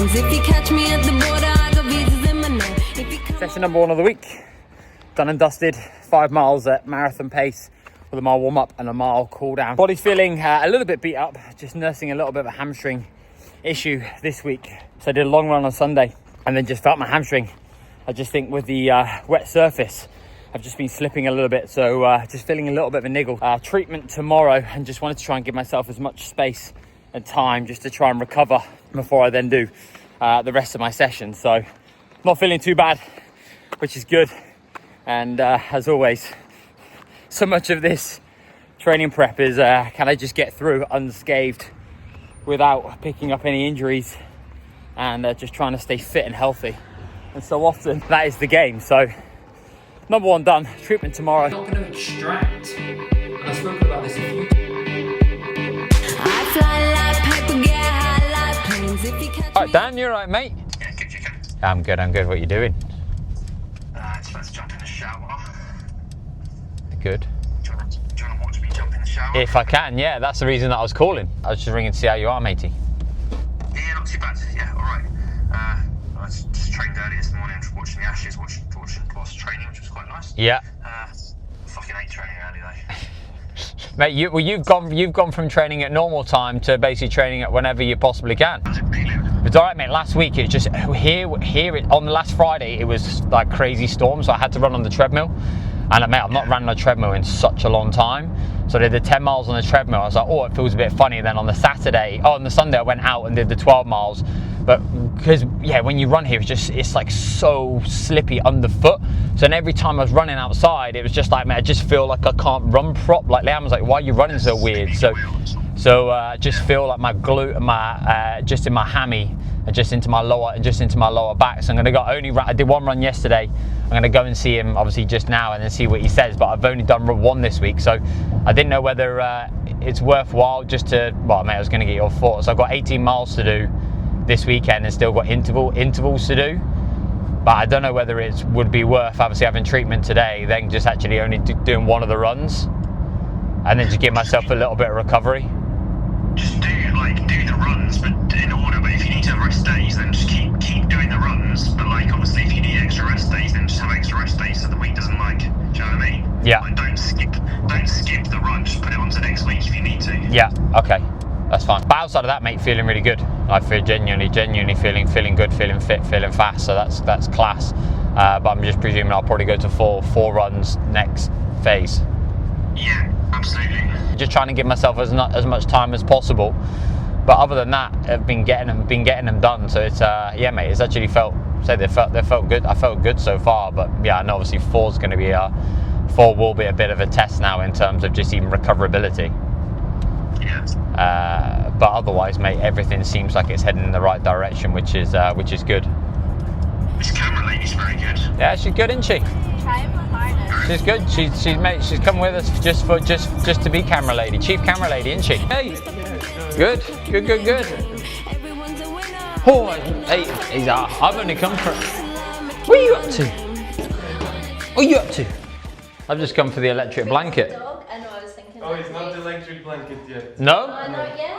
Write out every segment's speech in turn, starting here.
planes. If you catch me at the border, I got visas in my name. Session number 1 of the week. Done and dusted. 5 miles at marathon pace with a mile warm up and a mile cool down. Body's feeling a little bit beat up, just nursing a little bit of a hamstring issue this week. So I did a long run on Sunday and then just felt my hamstring. I just think with the wet surface, I've just been slipping a little bit. So just feeling a little bit of a niggle. Treatment tomorrow, and just wanted to try and give myself as much space and time just to try and recover before I then do the rest of my session. So not feeling too bad, which is good. And as always, so much of this training prep is can I just get through unscathed without picking up any injuries, and just trying to stay fit and healthy. And so often that is the game. So number 1 done. Treatment tomorrow. I'm not going to extract, and I've spoken about this a few times. Alright, Dan, you alright, mate? Yeah, good, you can. I'm good. What are you doing? Just let's jump in the shower. Good. Do you want to watch me jump in the shower? If I can, yeah. That's the reason that I was calling. I was just ringing to see how you are, matey. Yeah, not too bad. Yeah, all right. I just trained early this morning, watching the Ashes, watching training, which was quite nice. Yeah. Fucking hate training early though. Mate, you've gone from training at normal time to basically training at whenever you possibly can. It's all right, mate. Last week it just here on the last Friday it was like crazy storm, so I had to run on the treadmill. And mate, I've not run on a treadmill in such a long time. So I did the 10 miles on the treadmill. I was like, oh, it feels a bit funny. Then on the Sunday I went out and did the 12 miles. But because, yeah, when you run here, it's like so slippy underfoot. So then every time I was running outside, it was just like, man, I just feel like I can't run prop. Like Liam was like, why are you running so weird? So I just feel like my glute and my, just in my hammy and just into my lower back. So I'm going to go I did 1 run yesterday. I'm going to go and see him obviously just now and then see what he says, but I've only done 1 this week, so I didn't know whether it's worthwhile just to, well, mate, I was going to get your thoughts. I've got 18 miles to do this weekend and still got intervals to do, but I don't know whether it would be worth obviously having treatment today, then just actually only doing 1 of the runs and then just give myself a little bit of recovery. Just do the runs, but in order. But if you need to have rest days, then just keep doing the runs. But like obviously, if you need extra rest days, then just have extra rest days so the week doesn't do you know what I mean? Yeah. Like, don't skip the run. Just put it on to next week if you need to. Yeah. Okay. That's fine. But outside of that, mate, feeling really good. I feel genuinely feeling good, feeling fit, feeling fast. So that's class. But I'm just presuming I'll probably go to four runs next phase. Yeah, absolutely. Just trying to give myself as much time as possible. But other than that, I've been getting them done. So it's yeah, mate. It's actually felt good. I felt good so far. But yeah, I know obviously 4 will be a bit of a test now in terms of just even recoverability. Yeah. But otherwise, mate, everything seems like it's heading in the right direction, which is good. This camera lady's very good. Yeah, she's good, isn't she? Try and put harness. She's good. She's come with us just to be camera lady, chief camera lady, isn't she? Hey, good. Oh, hey, I've only come from. What are you up to? What are you up to? I've just come for the electric blanket. I know, I was thinking. Oh, it's not the electric blanket yet. No? Not yet.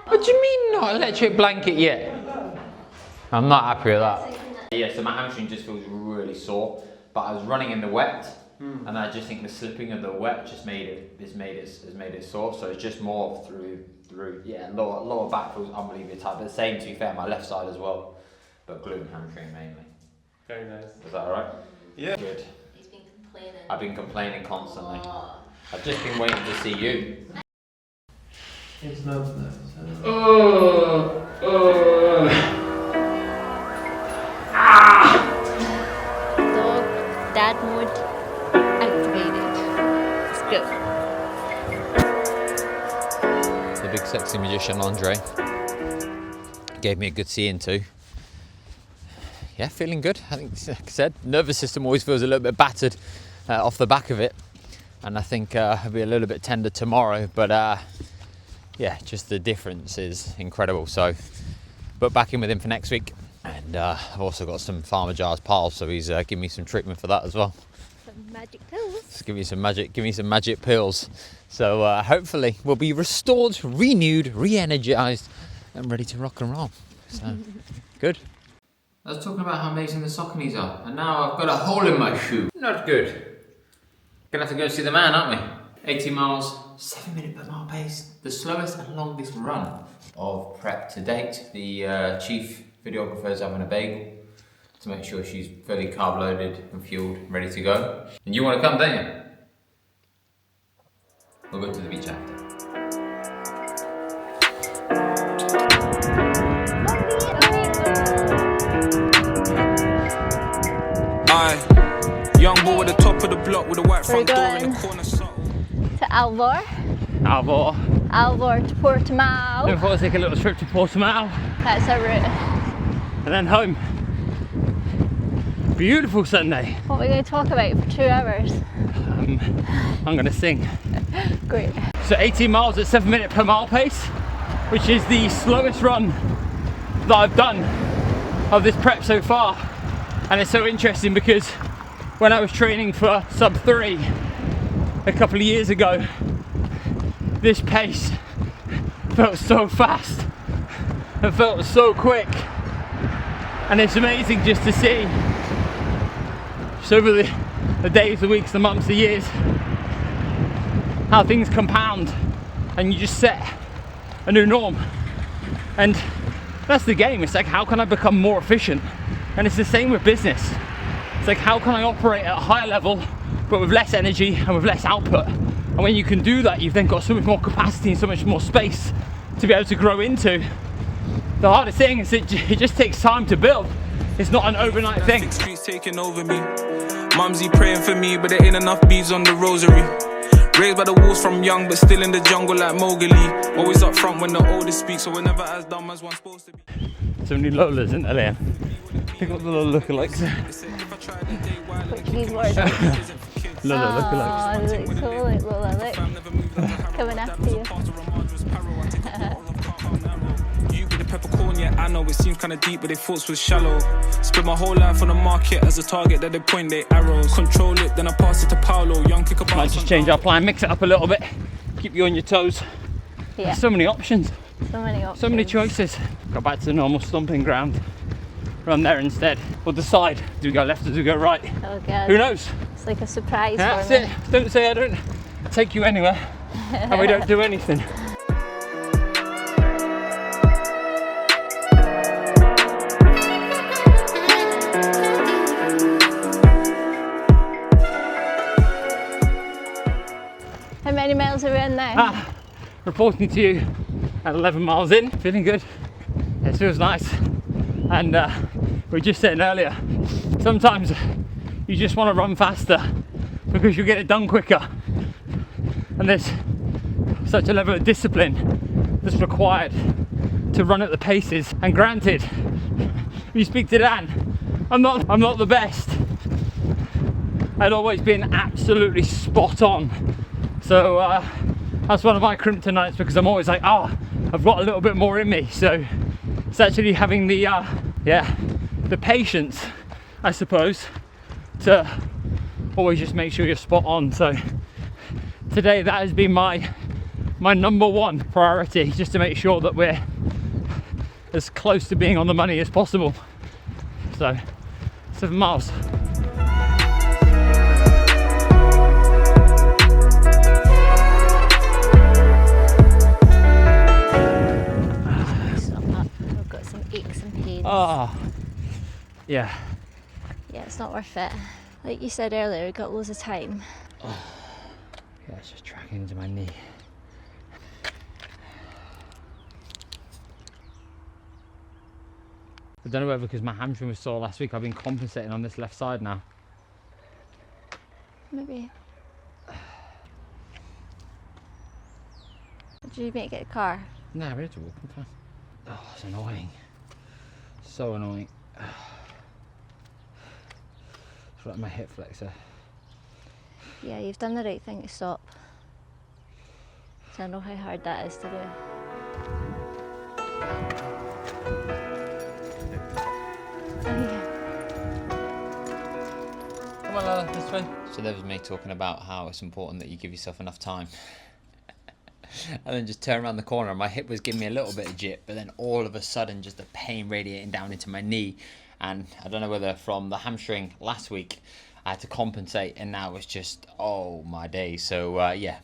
What do you mean not electric blanket yet? I'm not happy with that. Yeah, so my hamstring just feels really sore, but I was running in the wet, and I just think the slipping of the wet just made it sore. So it's just more through yeah, lower back feels unbelievably tight. But the same, to be fair, my left side as well, but glute and hamstring mainly. Very nice. Is that alright? Yeah. Good. He's been complaining. I've been complaining constantly. Oh. I've just been waiting to see you. It's not nice. Dog, dad mode activated. Let's go. The big sexy magician Andre gave me a good see into. Yeah, feeling good. I think, like I said, nervous system always feels a little bit battered off the back of it, and I think I'll be a little bit tender tomorrow, but yeah, just the difference is incredible. So booked back in with him for next week, and I've also got some Farmer Jars pals, so he's giving me some treatment for that as well. Some magic pills. Just give me some magic pills. So hopefully we'll be restored, renewed, re-energized, and ready to rock and roll. So, good. I was talking about how amazing the Sauconys are, and now I've got a hole in my shoe. Not good. Gonna have to go see the man, aren't we? 80 miles, 7 minute per mile pace. The slowest and longest run of prep to date. The chief videographer is having a bagel to make sure she's fully carb loaded and fueled, ready to go. And you want to come, don't you? We'll go to the beach after. Young boy at the top of the block with a white front door in the corner. To Algarve. Algarve. Algarve to Portimao. Then we'll take a little trip to Portimao. That's our route. And then home. Beautiful Sunday. What are we going to talk about for 2 hours? I'm going to sing. Great. So 18 miles at 7 minute per mile pace, which is the slowest run that I've done of this prep so far. And it's so interesting because when I was training for sub 3 a couple of years ago, this pace felt so fast and felt so quick. And it's amazing just to see, just over the days, the weeks, the months, the years, how things compound and you just set a new norm. And that's the game. It's like, how can I become more efficient? And it's the same with business. It's like, how can I operate at a higher level but with less energy and with less output? And when you can do that, you've then got so much more capacity and so much more space to be able to grow into. The hardest thing is it just takes time to build. It's not an overnight thing. Streets taking over me. Mumsy praying for me, but there ain't enough beads on the rosary. Raised by the wolves from young, but still in the jungle like Mowgli. Always up front when the oldest speaks, so we're never as dumb as one's supposed to be. So many Lolas, isn't there, Liam? Pick up the Lola lookalikes. Which keyboard? Lola lookalikes. Oh, it looks so like Lola, look. Coming after you. You be the peppercorn, yeah, I know it seems kinda deep, but their thoughts was shallow. Spent my whole life on the market as a target that they point their arrows. Control it, then I pass it to Paolo. Young kick about. Might just change our plan, mix it up a little bit, keep you on your toes. Yeah. There's so many options. So many options. So many choices. Go back to the normal stomping ground. Run there instead. Or decide, do we go left or do we go right? Oh God. Who knows? It's like a surprise That's for me. it. Don't say I don't take you anywhere and we don't do anything. How many miles are we in now? Reporting to you at 11 miles in. Feeling good. It feels nice. And we were just saying earlier, sometimes you just want to run faster because you get it done quicker. And there's such a level of discipline that's required to run at the paces. And granted, you speak to Dan, I'm not the best. I'd always been absolutely spot on. So that's one of my kryptonites, because I'm always like, I've got a little bit more in me. So it's actually having the patience, I suppose, to always just make sure you're spot on. So today that has been my number one priority, just to make sure that we're as close to being on the money as possible. So 7 miles. I've got some aches and pains. Yeah. Yeah, it's not worth it. Like you said earlier, we've got loads of time. Yeah, it's just tracking into my knee. I don't know whether because my hamstring was sore last week, I've been compensating on this left side now. Maybe. Did you make it a car? No, we had to walk. I'm fine. Oh, it's annoying. So annoying. It's like my hip flexor. Yeah, you've done the right thing to stop. So I know how hard that is to do. Come on, this way. So there was me talking about how it's important that you give yourself enough time. and then just turn around the corner. My hip was giving me a little bit of jip, but then all of a sudden just the pain radiating down into my knee. And I don't know whether from the hamstring last week I had to compensate, and now it's just, oh my days. So yeah,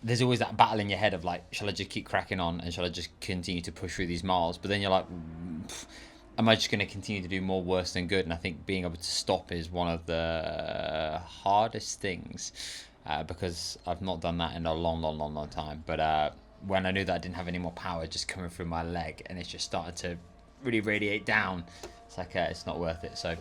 there's always that battle in your head of like, shall I just keep cracking on and shall I just continue to push through these miles? But then you're like, am I just going to continue to do more worse than good? And I think being able to stop is one of the hardest things, because I've not done that in a long time. But when I knew that I didn't have any more power just coming through my leg, and it's just started to really radiate down, it's like, it's not worth it. So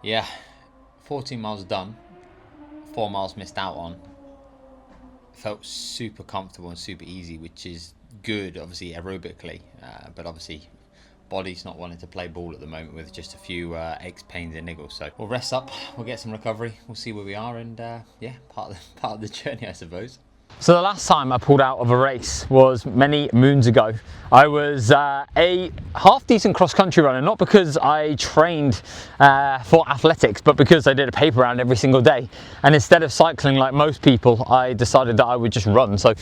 yeah, 14 miles done, 4 miles missed out on. Felt super comfortable and super easy, which is good, obviously aerobically, but obviously body's not wanting to play ball at the moment with just a few aches, pains and niggles. So we'll rest up, we'll get some recovery, we'll see where we are, and yeah, part of the journey, I suppose. So the last time I pulled out of a race was many moons ago. I was a half decent cross-country runner, not because I trained for athletics, but because I did a paper round every single day. And instead of cycling like most people, I decided that I would just run. So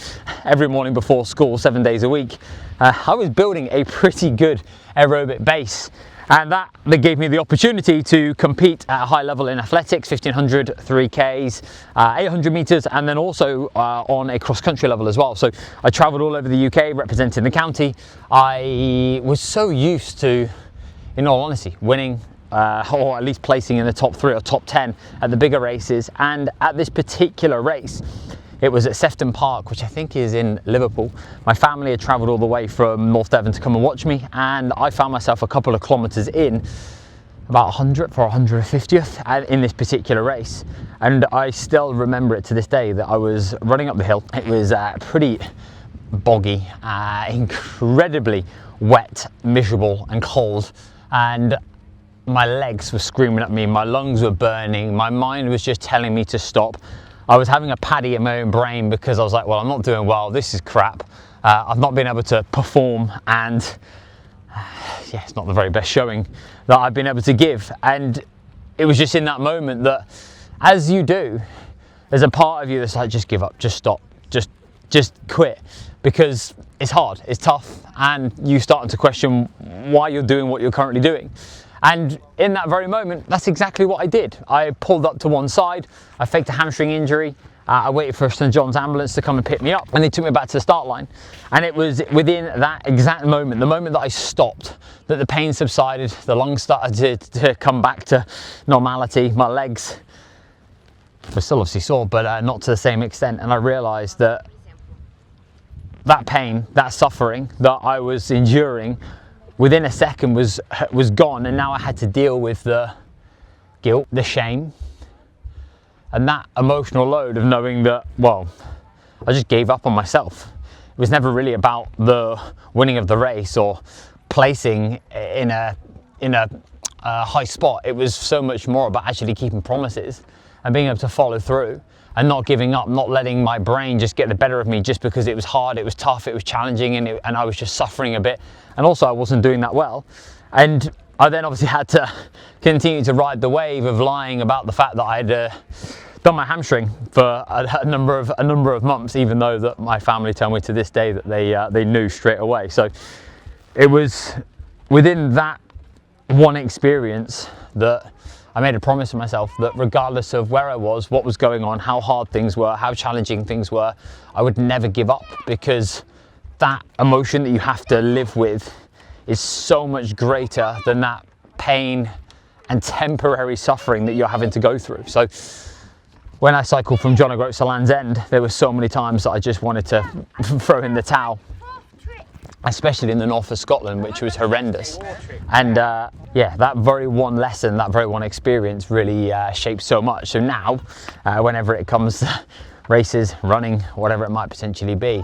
every morning before school, 7 days a week, I was building a pretty good aerobic base. And that gave me the opportunity to compete at a high level in athletics, 1500, 3Ks, 800 meters, and then also on a cross-country level as well. So I traveled all over the UK representing the county. I was so used to, in all honesty, winning or at least placing in the top 3 or top 10 at the bigger races. And at this particular race, it was at Sefton Park, which I think is in Liverpool. My family had travelled all the way from North Devon to come and watch me, and I found myself a couple of kilometres in, about 100th or 150th in this particular race. And I still remember it to this day that I was running up the hill. It was pretty boggy, incredibly wet, miserable and cold, and my legs were screaming at me, my lungs were burning, my mind was just telling me to stop. I was having a paddy in my own brain because I was like, well, I'm not doing well, this is crap. I've not been able to perform, and yeah, it's not the very best showing that I've been able to give. And it was just in that moment that, as you do, there's a part of you that's like, just give up, just stop, just quit, because it's hard, it's tough, and you starting to question why you're doing what you're currently doing. And in that very moment, that's exactly what I did. I pulled up to one side, I faked a hamstring injury, I waited for St John's ambulance to come and pick me up, and they took me back to the start line. And it was within that exact moment, the moment that I stopped, that the pain subsided, the lungs started to come back to normality, my legs were still obviously sore, but not to the same extent. And I realised that that pain, that suffering that I was enduring, within a second was gone, and now I had to deal with the guilt, the shame, and that emotional load of knowing that, well, I just gave up on myself. It was never really about the winning of the race or placing in a high spot. It was so much more about actually keeping promises and being able to follow through and not giving up, not letting my brain just get the better of me just because it was hard, it was tough, it was challenging, and I was just suffering a bit. And also I wasn't doing that well. And I then obviously had to continue to ride the wave of lying about the fact that I'd done my hamstring for a number of months, even though that my family tell me to this day that they knew straight away. So it was within that one experience that I made a promise to myself that regardless of where I was, what was going on, how hard things were, how challenging things were, I would never give up, because that emotion that you have to live with is so much greater than that pain and temporary suffering that you're having to go through. So when I cycled from John O'Groats to Land's End, there were so many times that I just wanted to throw in the towel, especially in the north of Scotland, which was horrendous. And yeah, that very one lesson, that very one experience really shaped so much. So now, whenever it comes to races, running, whatever it might potentially be,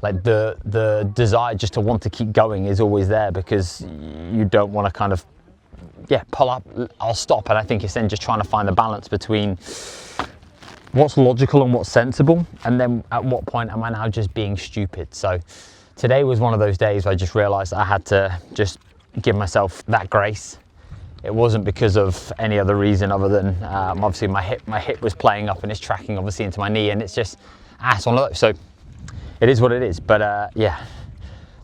like the desire just to want to keep going is always there, because you don't want to kind of, yeah, pull up, I'll stop. And I think it's then just trying to find the balance between what's logical and what's sensible, and then at what point am I now just being stupid. So today was one of those days where I just realised I had to just give myself that grace. It wasn't because of any other reason other than obviously my hip was playing up and it's tracking obviously into my knee, and it's just ass on those. So it is what it is. But yeah,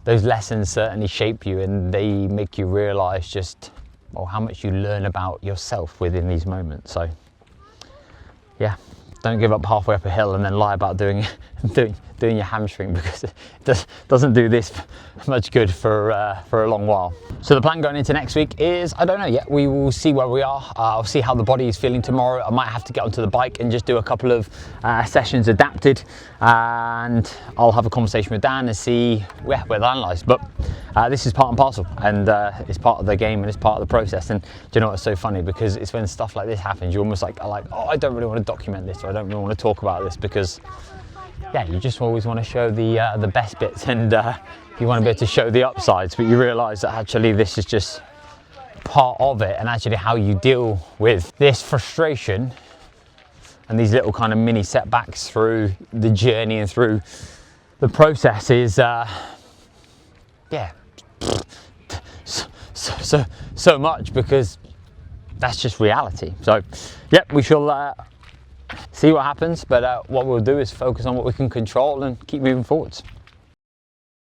those lessons certainly shape you, and they make you realise just how much you learn about yourself within these moments. So yeah, don't give up halfway up a hill and then lie about doing your hamstring, because it doesn't do this much good for a long while. So the plan going into next week is, I don't know yet. We will see where we are. I'll see how the body is feeling tomorrow. I might have to get onto the bike and just do a couple of sessions adapted, and I'll have a conversation with Dan and see where the land lies. But this is part and parcel, and it's part of the game and it's part of the process. And do you know what's so funny? Because it's when stuff like this happens, you're almost like, oh, I don't really want to document this, or I don't really want to talk about this, because yeah, you just always want to show the best bits, and you want to be able to show the upsides, but you realise that actually this is just part of it, and actually how you deal with this frustration and these little kind of mini setbacks through the journey and through the process is yeah, so much, because that's just reality. So yep, we shall see what happens, but what we'll do is focus on what we can control and keep moving forwards.